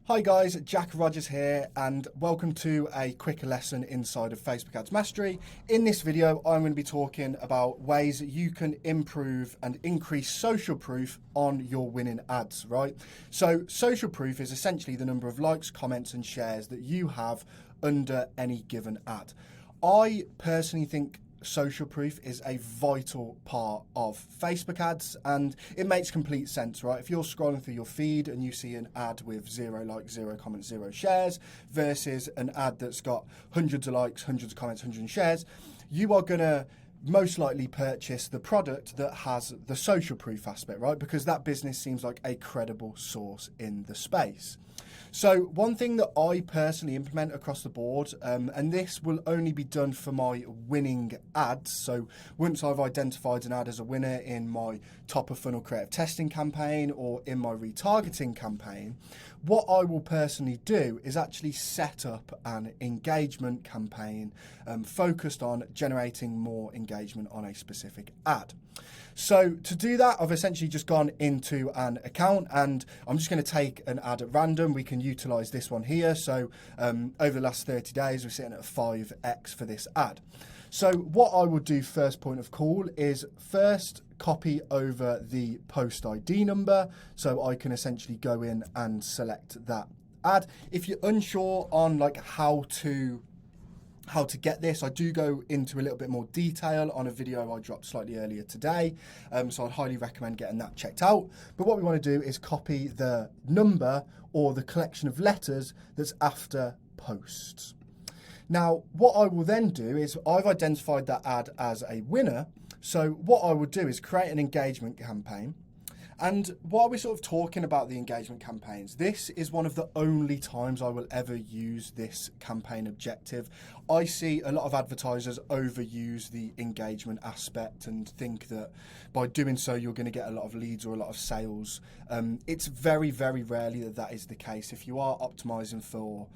Hi guys, Jack Rogers here and welcome to a quick lesson inside of Facebook Ads Mastery. In this video, I'm going to be talking about ways that you can improve and increase social proof on your winning ads, right? So social proof is essentially the number of likes, comments and shares that you have under any given ad. I personally think social proof is a vital part of Facebook ads, and it makes complete sense, right? If you're scrolling through your feed and you see an ad with 0 likes, 0 comments, 0 shares versus an ad that's got hundreds of likes, hundreds of comments, hundreds of shares, you are going to most likely purchase the product that has the social proof aspect, right? Because that business seems like a credible source in the space. So one thing that I personally implement across the board, and this will only be done for my winning ads. So once I've identified an ad as a winner in my top of funnel creative testing campaign or in my retargeting campaign, what I will personally do is actually set up an engagement campaign focused on generating more engagement on a specific ad. So to do that, I've essentially just gone into an account and I'm just going to take an ad at random. We can utilize this one here. So over the last 30 days, we're sitting at 5x for this ad. So what I would do first point of call is first copy over the post ID number. So I can essentially go in and select that ad. If you're unsure on like how to get this, I do go into a little bit more detail on a video I dropped slightly earlier today. So I'd highly recommend getting that checked out. But what we want to do is copy the number or the collection of letters that's after posts. Now, what I will then do is I've identified that ad as a winner. So what I would do is create an engagement campaign. And while we're sort of talking about the engagement campaigns, this is one of the only times I will ever use this campaign objective. I see a lot of advertisers overuse the engagement aspect and think that by doing so, you're going to get a lot of leads or a lot of sales. It's very, very rarely that is the case. If you are optimizing for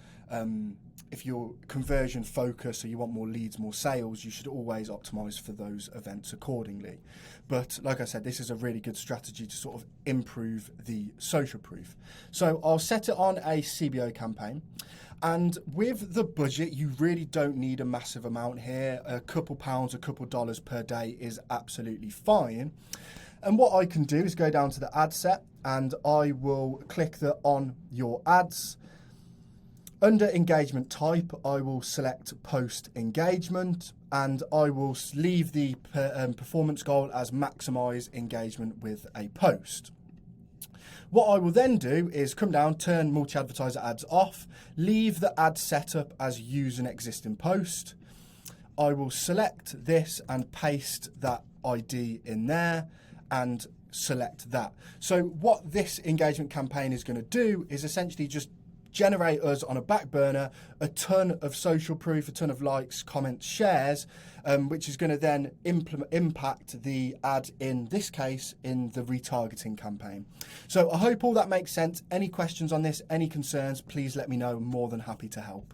if you're conversion focused or you want more leads, more sales, you should always optimize for those events accordingly. But like I said, this is a really good strategy to sort of improve the social proof. So I'll set it on a CBO campaign. And with the budget, you really don't need a massive amount here. A couple pounds, a couple dollars per day is absolutely fine. And what I can do is go down to the ad set and I will click the on your ads. Under engagement type, I will select post engagement and I will leave the performance goal as maximize engagement with a post. What I will then do is come down, turn multi-advertiser ads off, leave the ad setup as use an existing post. I will select this and paste that ID in there and select that. So what this engagement campaign is going to do is essentially just generate us on a back burner a ton of social proof, a ton of likes, comments, shares, which is going to then impact the ad, in this case, in the retargeting campaign. So I hope all that makes sense. Any questions on this, any concerns, please let me know. I'm more than happy to help.